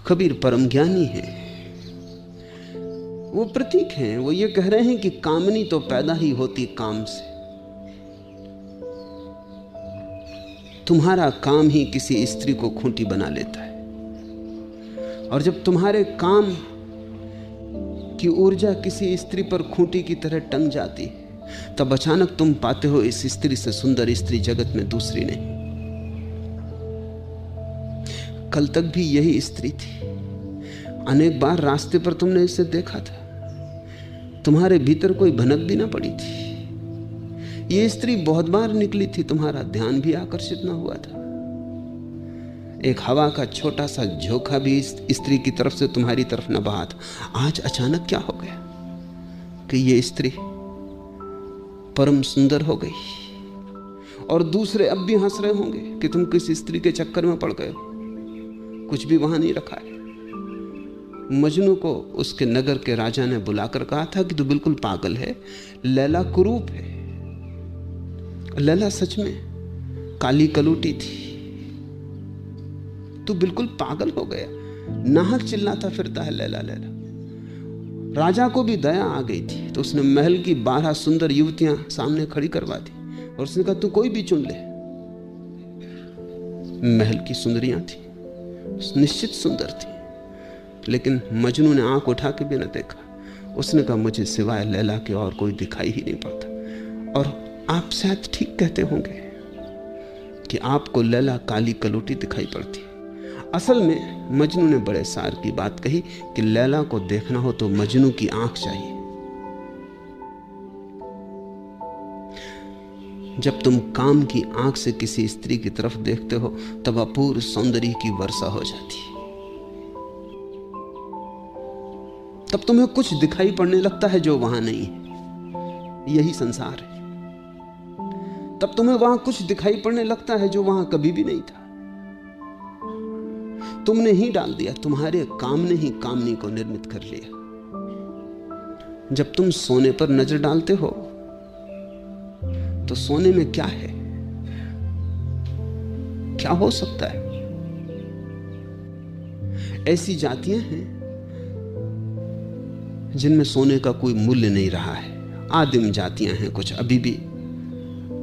कबीर परम ज्ञानी है, वो प्रतीक हैं। वो ये कह रहे हैं कि कामनी तो पैदा ही होती काम से। तुम्हारा काम ही किसी स्त्री को खूंटी बना लेता है, और जब तुम्हारे काम की ऊर्जा किसी स्त्री पर खूंटी की तरह टंग जाती है, तब अचानक तुम पाते हो इस स्त्री से सुंदर स्त्री जगत में दूसरी नहीं। कल तक भी यही स्त्री थी, अनेक बार रास्ते पर तुमने इसे देखा था, तुम्हारे भीतर कोई भनक भी ना पड़ी थी। ये स्त्री बहुत बार निकली थी, तुम्हारा ध्यान भी आकर्षित ना हुआ था। एक हवा का छोटा सा झोंका भी इस स्त्री की तरफ से तुम्हारी तरफ न बहा था। आज अचानक क्या हो गया कि ये स्त्री परम सुंदर हो गई, और दूसरे अब भी हंस रहे होंगे कि तुम किस स्त्री के चक्कर में पड़ गए हो, कुछ भी वहां नहीं रखा है। मजनू को उसके नगर के राजा ने बुलाकर कहा था कि तू बिल्कुल पागल है, लैला कुरूप है। लैला सच में काली कलूटी थी, तू बिल्कुल पागल हो गया। नाहक चिल्लाता फिरता है लैला लैला। राजा को भी दया आ गई थी, तो उसने महल की 12 सुंदर युवतियां सामने खड़ी करवा दी, और उसने कहा तू कोई भी चुन ले। महल की सुंदरियां थी, निश्चित सुंदर थी, लेकिन मजनू ने आंख उठा के भी न देखा। उसने कहा मुझे सिवाय लैला के और कोई दिखाई ही नहीं पड़ता। और आप शायद ठीक कहते होंगे कि आपको लैला काली कलूटी दिखाई पड़ती। असल में मजनू ने बड़े सार की बात कही कि लैला को देखना हो तो मजनू की आंख चाहिए। जब तुम काम की आंख से किसी स्त्री की तरफ देखते हो, तब अपूर्व सौंदर्य की वर्षा हो जाती है। तब तुम्हें कुछ दिखाई पड़ने लगता है जो वहां नहीं है। यही संसार है। तब तुम्हें वहां कुछ दिखाई पड़ने लगता है जो वहां कभी भी नहीं था। तुमने ही डाल दिया, तुम्हारे काम ने ही कामनी को निर्मित कर लिया। जब तुम सोने पर नजर डालते हो तो सोने में क्या है, क्या हो सकता है? ऐसी जातियां हैं जिनमें सोने का कोई मूल्य नहीं रहा है। आदिम जातियां हैं कुछ, अभी भी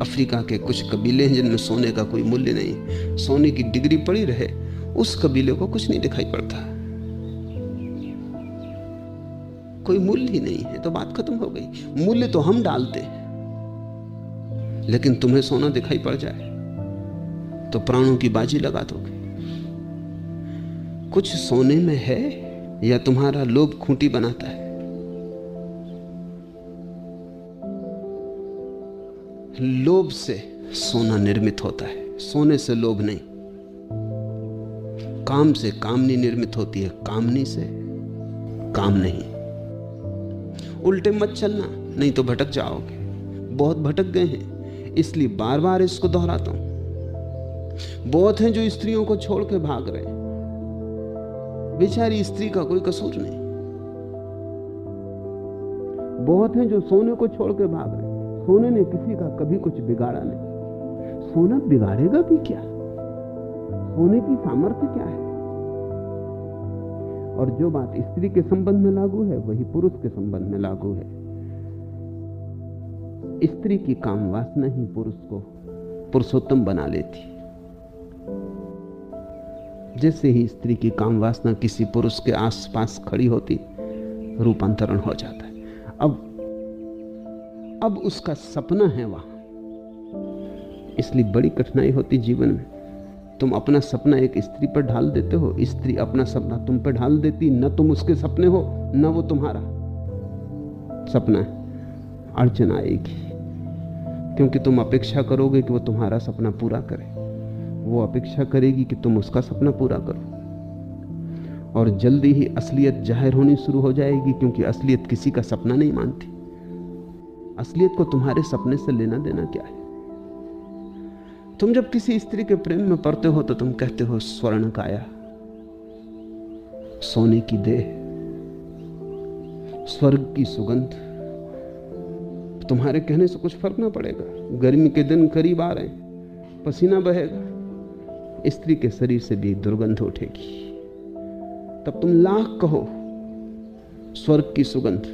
अफ्रीका के कुछ कबीले हैं जिनमें सोने का कोई मूल्य नहीं। सोने की डिग्री पड़ी रहे, उस कबीले को कुछ नहीं दिखाई पड़ता, कोई मूल्य ही नहीं है, तो बात खत्म हो गई। मूल्य तो हम डालते हैं, लेकिन तुम्हें सोना दिखाई पड़ जाए तो प्राणों की बाजी लगा दोगे। कुछ सोने में है या तुम्हारा लोभ खूंटी बनाता है? लोभ से सोना निर्मित होता है, सोने से लोभ नहीं। काम से कामनी निर्मित होती है, कामनी से काम नहीं। उल्टे मत चलना, नहीं तो भटक जाओगे। बहुत भटक गए हैं, इसलिए बार बार इसको दोहराता हूं। बहुत हैं जो स्त्रियों को छोड़ के भाग रहे हैं, बेचारी स्त्री का कोई कसूर नहीं। बहुत हैं जो सोने को छोड़ के भाग रहे हैं, सोने ने किसी का कभी कुछ बिगाड़ा नहीं। सोना बिगाड़ेगा भी क्या? सोने की सामर्थ्य क्या है? और जो बात स्त्री के संबंध में लागू है वही पुरुष के संबंध में लागू है। स्त्री की काम वासना ही पुरुष को पुरुषोत्तम बना लेती। जैसे ही स्त्री की काम वासना किसी पुरुष के आसपास खड़ी होती, रूपांतरण हो जाता है। अब उसका सपना है वहां, इसलिए बड़ी कठिनाई होती जीवन में। तुम अपना सपना एक स्त्री पर ढाल देते हो, स्त्री अपना सपना तुम पर ढाल देती। न तुम उसके सपने हो, न वो तुम्हारा सपना है। अड़चन आएगी, क्योंकि तुम अपेक्षा करोगे कि वो तुम्हारा सपना पूरा करे, वो अपेक्षा करेगी कि तुम उसका सपना पूरा करो। और जल्दी ही असलियत जाहिर होनी शुरू हो जाएगी, क्योंकि असलियत किसी का सपना नहीं मानती। असलियत को तुम्हारे सपने से लेना देना क्या है? तुम जब किसी स्त्री के प्रेम में पड़ते हो तो तुम कहते हो स्वर्ण काया, सोने की देह, स्वर्ग की सुगंध। तुम्हारे कहने से कुछ फर्क ना पड़ेगा। गर्मी के दिन करीब आ रहे हैं, पसीना बहेगा, स्त्री के शरीर से भी दुर्गंध उठेगी। तब तुम लाख कहो स्वर्ग की सुगंध,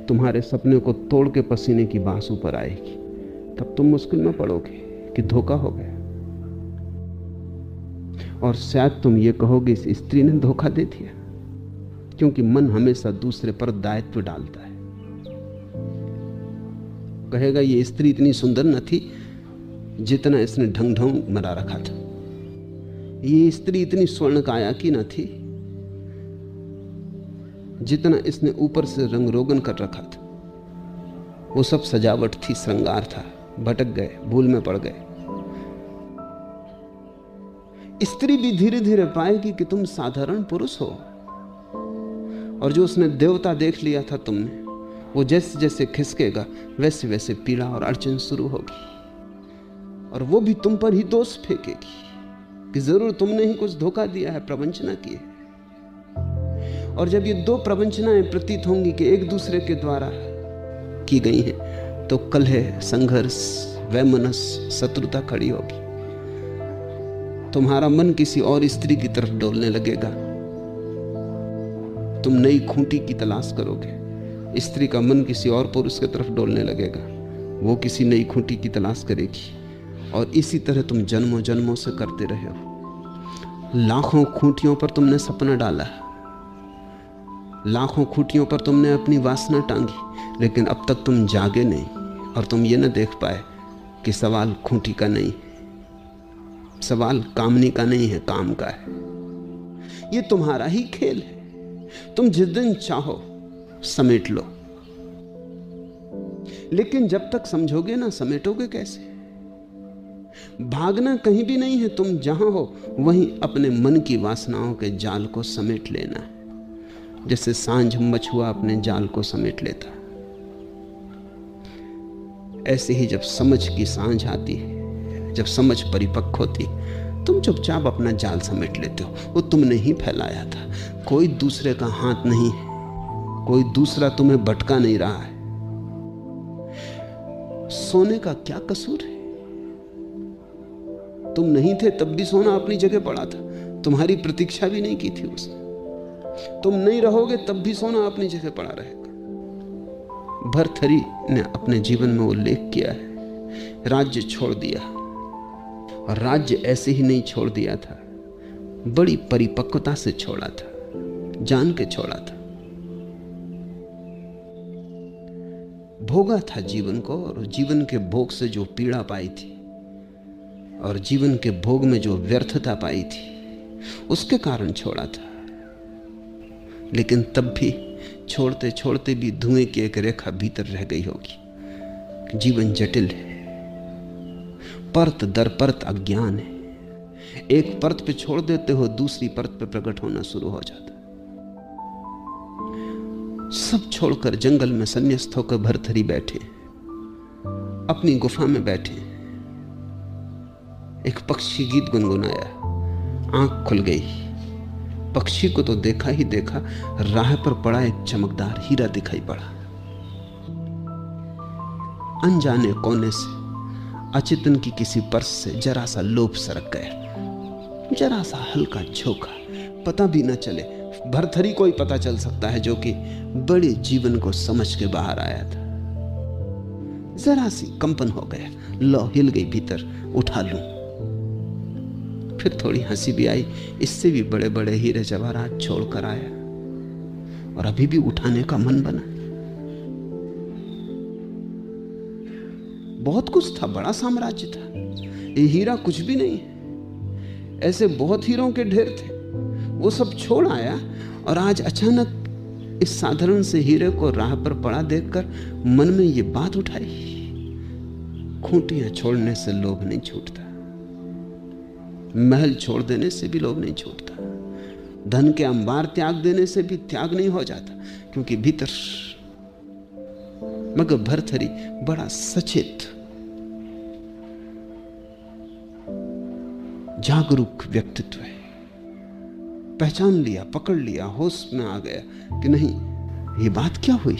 तुम्हारे सपने को तोड़ के पसीने की बांस ऊपर आएगी, तब तुम मुश्किल में पड़ोगे कि धोखा हो गया। और शायद तुम ये कहोगे इस स्त्री ने धोखा दे दिया, क्योंकि मन हमेशा दूसरे पर दायित्व डालता है। कहेगा ये स्त्री इतनी सुंदर न थी जितना इसने ढंग ढंग मरा रखा था, ये स्त्री इतनी स्वर्ण काया की न थी जितना इसने ऊपर से रंग रोगन कर रखा था। वो सब सजावट थी, श्रृंगार था। भटक गए, भूल में पड़ गए। स्त्री भी धीरे धीरे पाएगी कि तुम साधारण पुरुष हो, और जो उसने देवता देख लिया था तुमने, वो जैसे जैसे खिसकेगा वैसे वैसे पीड़ा और अड़चन शुरू होगी, और वो भी तुम पर ही दोष फेंकेगी कि जरूर तुमने ही कुछ धोखा दिया है, प्रवंचना की है। और जब ये दो प्रवंचनाएं प्रतीत होंगी कि एक दूसरे के द्वारा की गई हैं, तो कलह, संघर्ष, वैमनस्य, शत्रुता खड़ी होगी। तुम्हारा मन किसी और स्त्री की तरफ डोलने लगेगा, तुम नई खूंटी की तलाश करोगे। स्त्री का मन किसी और पुरुष की तरफ डोलने लगेगा, वो किसी नई खूंटी की तलाश करेगी, और इसी तरह तुम जन्मों जन्मों से करते रहे हो। लाखों खूंटियों पर तुमने सपना डाला, लाखों खूंटियों पर तुमने अपनी वासना टांगी, लेकिन अब तक तुम जागे नहीं, और तुम ये न देख पाए कि सवाल खूंटी का नहीं, सवाल कामनी का नहीं है, काम का है। ये तुम्हारा ही खेल है, तुम जिस दिन चाहो समेट लो, लेकिन जब तक समझोगे ना, समेटोगे कैसे? भागना कहीं भी नहीं है, तुम जहां हो वहीं अपने मन की वासनाओं के जाल को समेट लेना है, जैसे सांझ मछुआ अपने जाल को समेट लेता। ऐसे ही जब समझ की सांझ आती है, जब समझ परिपक्व होती, तुम चुपचाप अपना जाल समेट लेते हो। वो तुमने ही फैलाया था, कोई दूसरे का हाथ नहीं है, कोई दूसरा तुम्हें भटका नहीं रहा है। सोने का क्या कसूर है? तुम नहीं थे तब भी सोना अपनी जगह पड़ा था, तुम्हारी प्रतीक्षा भी नहीं की थी उसने। तुम नहीं रहोगे तब भी सोना अपनी जगह पड़ा रहेगा। भर्तृहरि ने अपने जीवन में उल्लेख किया है, राज्य छोड़ दिया, और राज्य ऐसे ही नहीं छोड़ दिया था, बड़ी परिपक्वता से छोड़ा था, जान के छोड़ा था। भोगा था जीवन को, और जीवन के भोग से जो पीड़ा पाई थी और जीवन के भोग में जो व्यर्थता पाई थी, उसके कारण छोड़ा था। लेकिन तब भी छोड़ते छोड़ते भी धुएं की एक रेखा भीतर रह गई होगी। जीवन जटिल है, परत दर परत अज्ञान है। एक परत पे छोड़ देते हो, दूसरी परत पे प्रकट होना शुरू हो जाता। सब छोड़कर जंगल में संन्यास्त होकर भर्तृहरि बैठे, अपनी गुफा में बैठे। एक पक्षी गीत गुनगुनाया, आंख खुल गई। पक्षी को तो देखा ही देखा, राह पर पड़ा एक चमकदार हीरा दिखाई पड़ा। अनजाने कोने से, अचेतन की किसी पर्स से जरा सा लोभ सरक गया, जरा सा हल्का झोंका, पता भी न चले। भर्तृहरि को ही पता चल सकता है, जो कि बड़े जीवन को समझ के बाहर आया था। जरा सी कंपन हो गया, लो हिल गई भीतर, उठा लूं। फिर थोड़ी हंसी भी आई, इससे भी बड़े बड़े हीरे जवाहरात छोड़कर आया, और अभी भी उठाने का मन बना। बहुत कुछ था, बड़ा साम्राज्य था, ये हीरा कुछ भी नहीं है। ऐसे बहुत हीरों के ढेर थे, वो सब छोड़ आया, और आज अचानक इस साधारण से हीरे को राह पर पड़ा देखकर मन में ये बात उठाई, खूंटियां छोड़ने से लोभ नहीं छूटता, महल छोड़ देने से भी लोभ नहीं छूटता, धन के अंबार त्याग देने से भी त्याग नहीं हो जाता, क्योंकि भीतर। मगर भर्तृहरि बड़ा सचेत, जागरूक व्यक्तित्व है। पहचान लिया, पकड़ लिया, होश में आ गया कि नहीं, ये बात क्या हुई।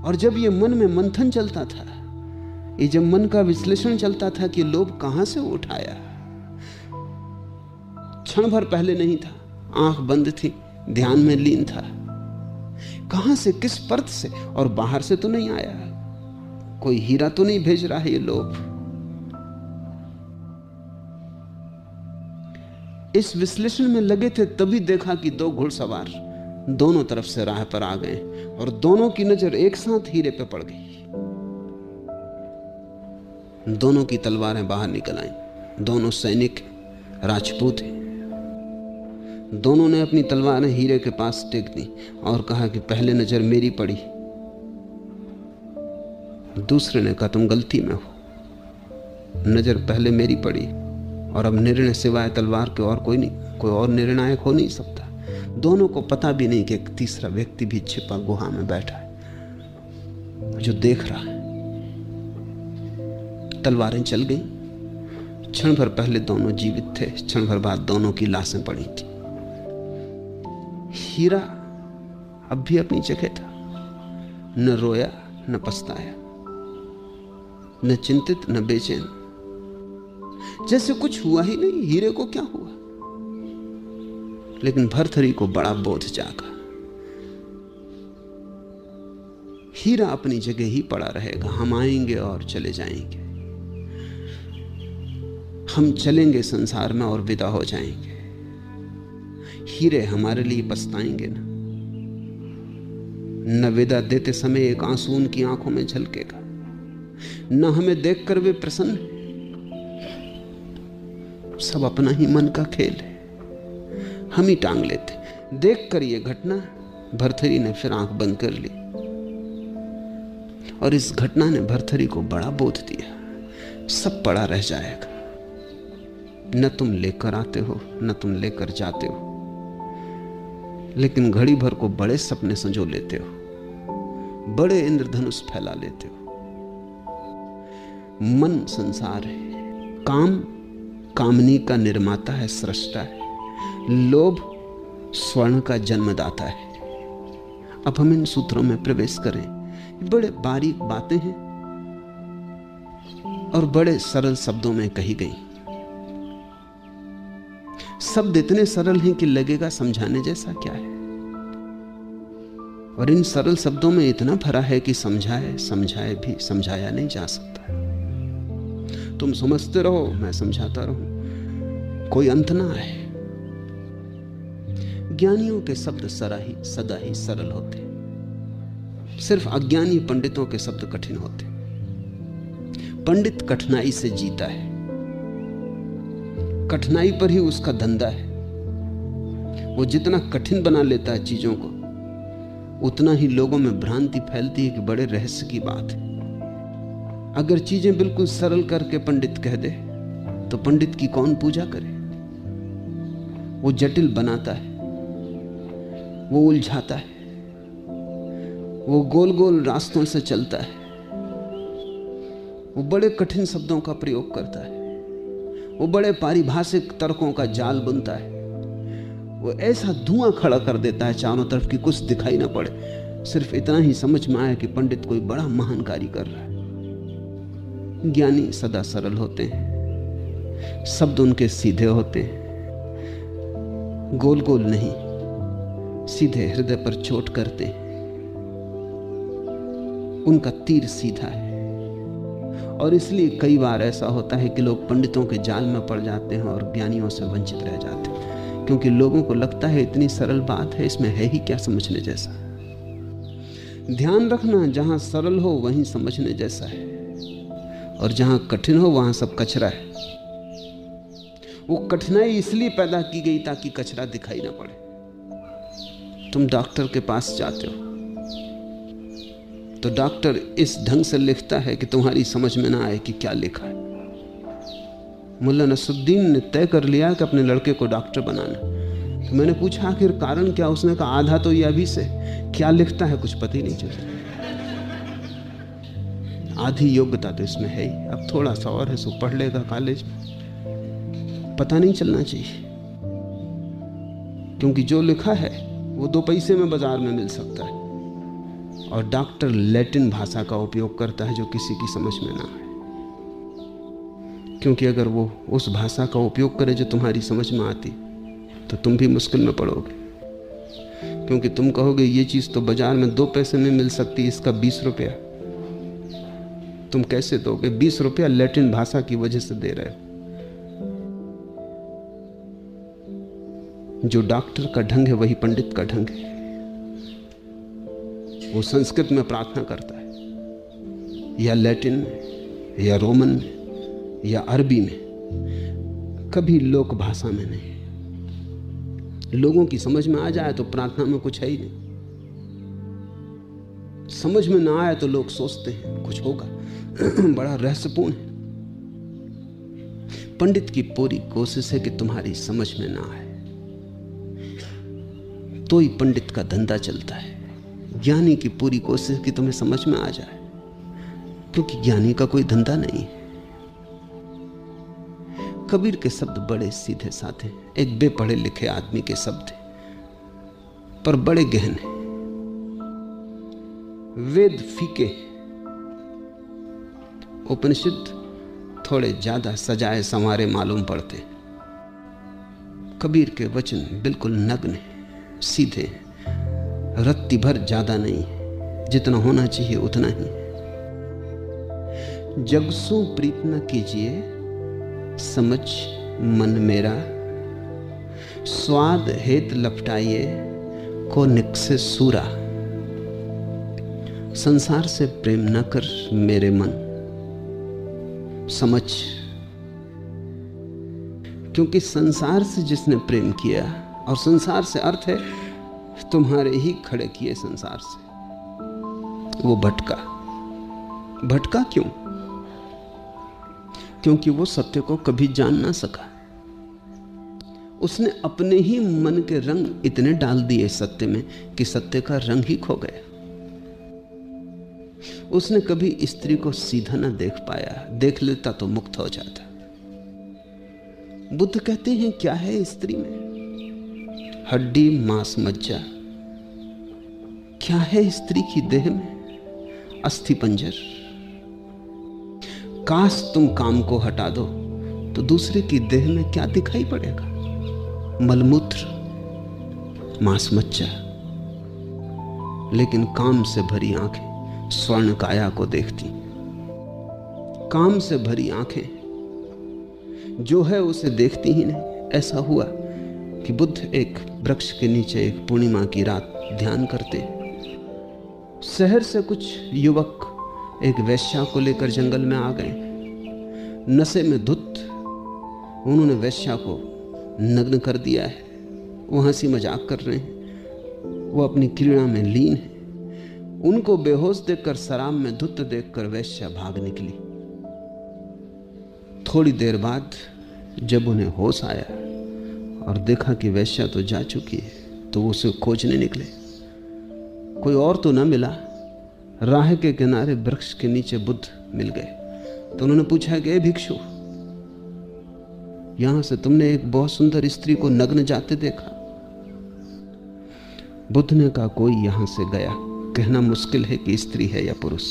और जब ये मन में मंथन चलता था, ये जब मन का विश्लेषण चलता था कि लोभ कहां से उठाया, क्षण भर पहले नहीं था, आंख बंद थी, ध्यान में लीन था। कहां से, किस परत से? और बाहर से तो नहीं आया, कोई हीरा तो नहीं भेज रहा है ये लोभ। इस विश्लेषण में लगे थे, तभी देखा कि दो घुड़सवार दोनों तरफ से राह पर आ गए और दोनों की नजर एक साथ हीरे पे पड़ गई। दोनों की तलवारें बाहर निकल आईं। दोनों सैनिक राजपूत हैं। दोनों ने अपनी तलवारें हीरे के पास टेक दी और कहा कि पहले नजर मेरी पड़ी। दूसरे ने कहा तुम गलती में हो, नजर पहले मेरी पड़ी और अब निर्णय सिवाय तलवार के और कोई नहीं, कोई और निर्णायक हो नहीं सकता। दोनों को पता भी नहीं कि एक तीसरा व्यक्ति भी छिपा गुहा में बैठा है जो देख रहा है। तलवारें चल गईं। क्षण भर पहले दोनों जीवित थे, क्षण भर बाद दोनों की लाशें पड़ी थी। हीरा अब भी अपनी जगह था, न रोया न पछताया, न चिंतित न बेचैन, जैसे कुछ हुआ ही नहीं। हीरे को क्या हुआ? लेकिन भर्तृहरि को बड़ा बोध जागा। हीरा अपनी जगह ही पड़ा रहेगा, हम आएंगे और चले जाएंगे, हम चलेंगे संसार में और विदा हो जाएंगे। हीरे हमारे लिए पछताएंगे न विदा देते समय एक आंसू उनकी आंखों में झलकेगा, न हमें देखकर वे प्रसन्न। सब अपना ही मन का खेल है, हम ही टांग लेते। देखकर ये घटना भर्तृहरि ने फिर आंख बंद कर ली और इस घटना ने भर्तृहरि को बड़ा बोध दिया। सब पड़ा रह जाएगा, न तुम लेकर आते हो न तुम लेकर जाते हो, लेकिन घड़ी भर को बड़े सपने संजो लेते हो, बड़े इंद्रधनुष फैला लेते हो। मन संसार है, काम कामनी का निर्माता है, सृष्टा है, लोभ स्वर्ण का जन्मदाता है। अब हम इन सूत्रों में प्रवेश करें। बड़े बारीक बातें हैं और बड़े सरल शब्दों में कही गई। शब्द इतने सरल हैं कि लगेगा समझाने जैसा क्या है, और इन सरल शब्दों में इतना भरा है कि समझाए समझाए भी समझाया नहीं जा सकता। तुम समझते रहो, मैं समझाता रहूं, कोई अंत ना है। ज्ञानियों के शब्द सदा ही सरल होते, सिर्फ अज्ञानी पंडितों के शब्द कठिन होते। पंडित कठिनाई से जीता है, कठिनाई पर ही उसका धंधा है। वो जितना कठिन बना लेता है चीजों को, उतना ही लोगों में भ्रांति फैलती है कि बड़े रहस्य की बात है। अगर चीजें बिल्कुल सरल करके पंडित कह दे तो पंडित की कौन पूजा करे? वो जटिल बनाता है, वो उलझाता है, वो गोल गोल रास्तों से चलता है, वो बड़े कठिन शब्दों का प्रयोग करता है, वो बड़े पारिभाषिक तर्कों का जाल बुनता है, वो ऐसा धुआं खड़ा कर देता है चारों तरफ कि कुछ दिखाई ना पड़े। सिर्फ इतना ही समझ में आया कि पंडित कोई बड़ा महान कार्य कर रहा है। ज्ञानी सदा सरल होते हैं, शब्द उनके सीधे होते हैं, गोल गोल नहीं, सीधे हृदय पर चोट करते हैं। उनका तीर सीधा है, और इसलिए कई बार ऐसा होता है कि लोग पंडितों के जाल में पड़ जाते हैं और ज्ञानियों से वंचित रह जाते हैं, क्योंकि लोगों को लगता है इतनी सरल बात है, इसमें है ही क्या समझने जैसा। ध्यान रखना, जहां सरल हो वहीं समझने जैसा है, और जहां कठिन हो वहां सब कचरा है। वो कठिनाई इसलिए पैदा की गई ताकि कचरा दिखाई ना पड़े। तुम डॉक्टर के पास जाते हो तो डॉक्टर इस ढंग से लिखता है कि तुम्हारी समझ में ना आए कि क्या लिखा है। मुल्ला नसरुद्दीन ने तय कर लिया कि अपने लड़के को डॉक्टर बनाना। तो मैंने पूछा आखिर कारण क्या? उसने कहा आधा तो ये अभी से, क्या लिखता है कुछ पता ही नहीं चलता। आधी योग्यता तो इसमें है ही, अब थोड़ा सा और है, सो पढ़ लेगा कॉलेज में, पता नहीं चलना चाहिए, क्योंकि जो लिखा है वो 2 पैसे में बाजार में मिल सकता है, और डॉक्टर लैटिन भाषा का उपयोग करता है जो किसी की समझ में ना आए। क्योंकि अगर वो उस भाषा का उपयोग करे जो तुम्हारी समझ में आती, तो तुम भी मुश्किल में पड़ोगे, क्योंकि तुम कहोगे ये चीज तो बाजार में 2 पैसे में मिल सकती, इसका 20 रुपया। तुम कैसे दोगे? 20 रुपया लैटिन भाषा की वजह से दे रहे हो। जो डॉक्टर का ढंग है वही पंडित का ढंग है। वो संस्कृत में प्रार्थना करता है, या लैटिन में, या रोमन में, या अरबी में, कभी लोक भाषा में नहीं। लोगों की समझ में आ जाए तो प्रार्थना में कुछ है ही नहीं, समझ में ना आए तो लोग सोचते हैं कुछ होगा। बड़ा रहस्यपूर्ण है। पंडित की पूरी कोशिश है कि तुम्हारी समझ में ना आए, तो ही पंडित का धंधा चलता है। ज्ञानी की पूरी कोशिश कि तुम्हें समझ में आ जाए, क्योंकि ज्ञानी का कोई धंधा नहीं है। कबीर के शब्द बड़े सीधे साधे, एक बेपढ़े लिखे आदमी के शब्द हैं, पर बड़े गहन हैं। वेद फीके, उपनिषद थोड़े ज्यादा सजाए संवारे मालूम पड़ते। कबीर के वचन बिल्कुल नग्न, सीधे, रत्ती भर ज्यादा नहीं, जितना होना चाहिए उतना ही। जगसों प्रीत न कीजिए समझ मन मेरा, स्वाद हेत लपटाइए को निकसे सूरा। संसार से प्रेम न कर मेरे मन, समझ, क्योंकि संसार से जिसने प्रेम किया, और संसार से अर्थ है तुम्हारे ही खड़े किए संसार से, वो भटका। भटका क्यों? क्योंकि वो सत्य को कभी जान ना सका। उसने अपने ही मन के रंग इतने डाल दिए सत्य में कि सत्य का रंग ही खो गया। उसने कभी स्त्री को सीधा ना देख पाया, देख लेता तो मुक्त हो जाता। बुद्ध कहते हैं क्या है स्त्री में? हड्डी मांस मज्जा। क्या है स्त्री की देह में? अस्थि पंजर। काश तुम काम को हटा दो तो दूसरे की देह में क्या दिखाई पड़ेगा? मलमूत्र, मांस मज्जा। लेकिन काम से भरी आंखें स्वर्ण काया को देखती। काम से भरी आंखें जो है उसे देखती ही नहीं। ऐसा हुआ कि बुद्ध एक वृक्ष के नीचे एक पूर्णिमा की रात ध्यान करते। शहर से कुछ युवक एक वेश्या को लेकर जंगल में आ गए। नशे में धुत उन्होंने वेश्या को नग्न कर दिया है। वो हंसी मजाक कर रहे हैं, वो अपनी क्रीड़ा में लीन है। उनको बेहोश देखकर, शराब में धुत देखकर वेश्या भाग निकली। थोड़ी देर बाद जब उन्हें होश आया और देखा कि वेश्या तो जा चुकी है, तो वो उसे खोजने निकले। कोई और तो न मिला। राह के किनारे वृक्ष के नीचे बुद्ध मिल गए। तो उन्होंने पूछा कि भिक्षु, यहां से तुमने एक बहुत सुंदर स्त्री को नग्न जाते देखा? बुद्ध ने कहा कोई यहां से गया। कहना मुश्किल है कि स्त्री है या पुरुष,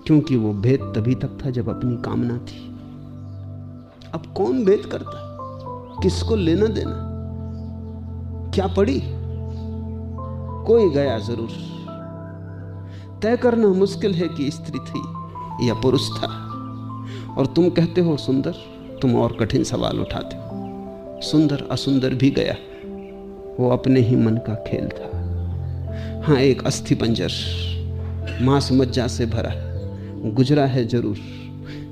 क्योंकि वो भेद तभी तक था जब अपनी कामना थी। अब कौन भेद करता? किसको लेना देना? क्या पड़ी? कोई गया जरूर। तय करना मुश्किल है कि स्त्री थी या पुरुष था। और तुम कहते हो सुंदर, तुम और कठिन सवाल उठाते हो। सुंदर असुंदर भी गया, वो अपने ही मन का खेल था। हाँ, एक अस्थि पंजर मांस मज्जा से भरा गुजरा है जरूर।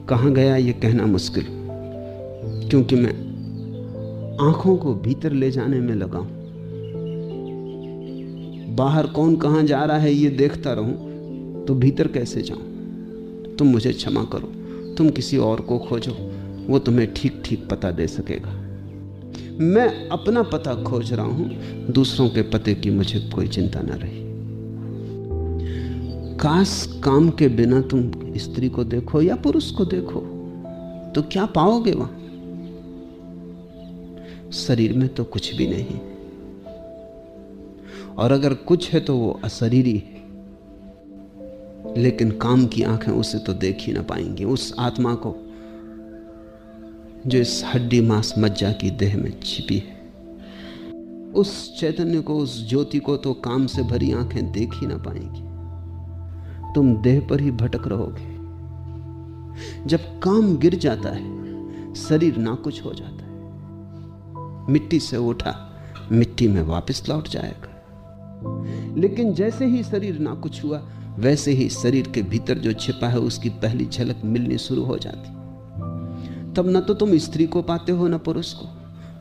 कहाँ गया ये कहना मुश्किल, क्योंकि मैं आंखों को भीतर ले जाने में लगा हूं। बाहर कौन कहां जा रहा है ये देखता रहूं तो भीतर कैसे जाऊं? तुम मुझे क्षमा करो, तुम किसी और को खोजो, वो तुम्हें ठीक ठीक पता दे सकेगा। मैं अपना पता खोज रहा हूं, दूसरों के पते की मुझे कोई चिंता ना रही। काश काम के बिना तुम स्त्री को देखो या पुरुष को देखो तो क्या पाओगे वहां? शरीर में तो कुछ भी नहीं, और अगर कुछ है तो वो अशरीरी है। लेकिन काम की आंखें उसे तो देख ही ना पाएंगी। उस आत्मा को जो इस हड्डी मांस मज्जा की देह में छिपी है। उस चैतन्य को, उस ज्योति को तो काम से भरी आंखें देख ही ना पाएंगी। तुम देह पर ही भटक रहोगे। जब काम गिर जाता है, शरीर नाकुच हो जाता है। मिट्टी से उठा, मिट्टी में वापस लौट जाएगा। लेकिन जैसे ही शरीर नाकुच हुआ, वैसे ही शरीर के भीतर जो छिपा है उसकी पहली झलक मिलनी शुरू हो जाती। तब न तो तुम स्त्री को पाते हो न पुरुष को,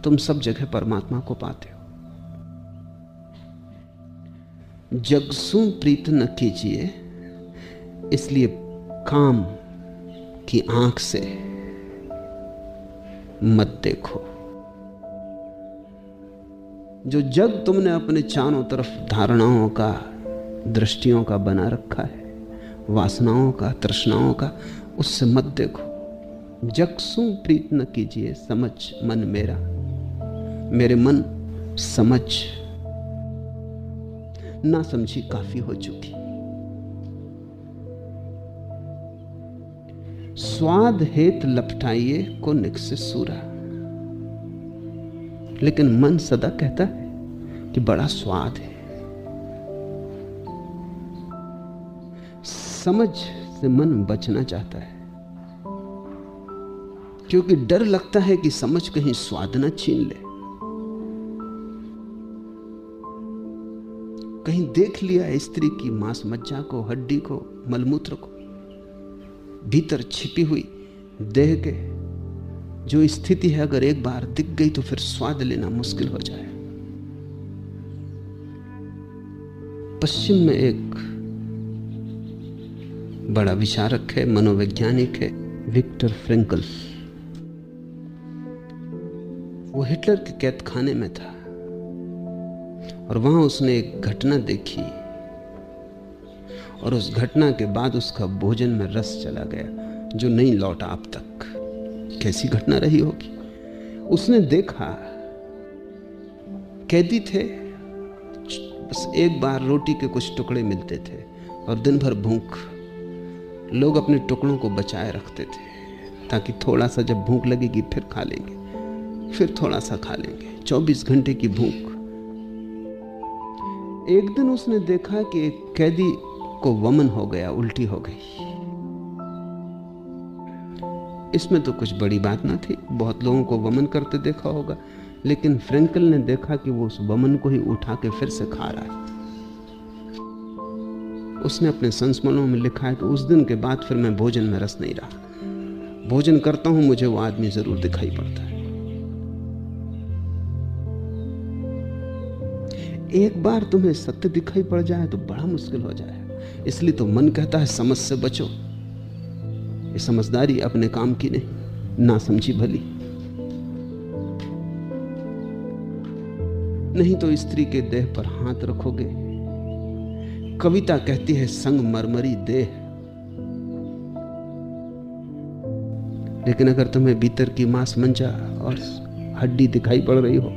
तुम सब जगह परमात्मा को पाते हो। जगसु प्रीत न कीजिए, इसलिए काम की आंख से मत देखो। जो जग तुमने अपने चारों तरफ धारणाओं का, दृष्टियों का बना रखा है, वासनाओं का, तृष्णाओं का, उससे मत देखो। जगसु प्रीत न कीजिए, समझ मन मेरा, मेरे मन समझ ना समझी काफी हो चुकी। स्वाद हेत लपटाइए को निकसे सूरा, लेकिन मन सदा कहता है कि बड़ा स्वाद है। समझ से मन बचना चाहता है, क्योंकि डर लगता है कि समझ कहीं स्वाद न छीन ले। कहीं देख लिया स्त्री की मांस मज्जा को, हड्डी को, मलमूत्र को, भीतर छिपी हुई देह के जो स्थिति है, अगर एक बार दिख गई तो फिर स्वाद लेना मुश्किल हो जाए। पश्चिम में एक बड़ा विचारक है, मनोवैज्ञानिक है, विक्टर फ्रैंकल। वो हिटलर के कैद खाने में था और वहां उसने एक घटना देखी, और उस घटना के बाद उसका भोजन में रस चला गया, जो नहीं लौटा अब तक। कैसी घटना रही होगी। उसने देखा, कैदी थे, बस एक बार रोटी के कुछ टुकड़े मिलते थे और दिन भर भूख। लोग अपने टुकड़ों को बचाए रखते थे ताकि थोड़ा सा जब भूख लगेगी फिर खा लेंगे, फिर थोड़ा सा खा लेंगे। 24 घंटे की भूख। एक दिन उसने देखा कि एक कैदी को वमन हो गया, उल्टी हो गई। इसमें तो कुछ बड़ी बात ना थी, बहुत लोगों को वमन करते देखा होगा, लेकिन फ्रैंकल ने देखा कि वो उस वमन को ही उठा के फिर से खा रहा है। उसने अपने संस्मरणों में लिखा है कि उस दिन के बाद फिर मैं भोजन में रस नहीं रहा। भोजन करता हूं, मुझे वो आदमी जरूर दिखाई पड़ता है। एक बार तुम्हें सत्य दिखाई पड़ जाए तो बड़ा मुश्किल हो जाए। इसलिए तो मन कहता है समझ से बचो। ये समझदारी अपने काम की नहीं, ना समझी भली। नहीं तो स्त्री के देह पर हाथ रखोगे। कविता कहती है संग मरमरी देह, लेकिन अगर तुम्हें भीतर की मांस मंजा और हड्डी दिखाई पड़ रही हो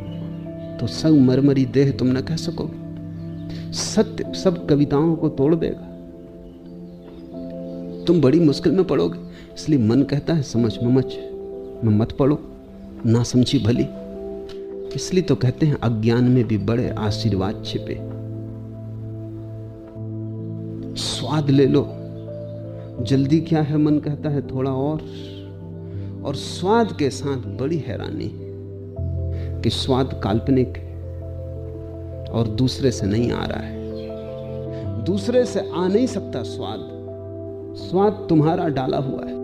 तो संग मरमरी देह तुम न कह सकोगे। सत्य सब कविताओं को तोड़ देगा, तुम बड़ी मुश्किल में पड़ोगे। इसलिए मन कहता है समझ में मत पड़ो, ना समझी भली। इसलिए तो कहते हैं अज्ञान में भी बड़े आशीर्वाद छिपे। स्वाद ले लो, जल्दी क्या है, मन कहता है थोड़ा और स्वाद के साथ बड़ी हैरानी कि स्वाद काल्पनिक है और दूसरे से नहीं आ रहा है। दूसरे से आ नहीं सकता स्वाद तुम्हारा डाला हुआ है।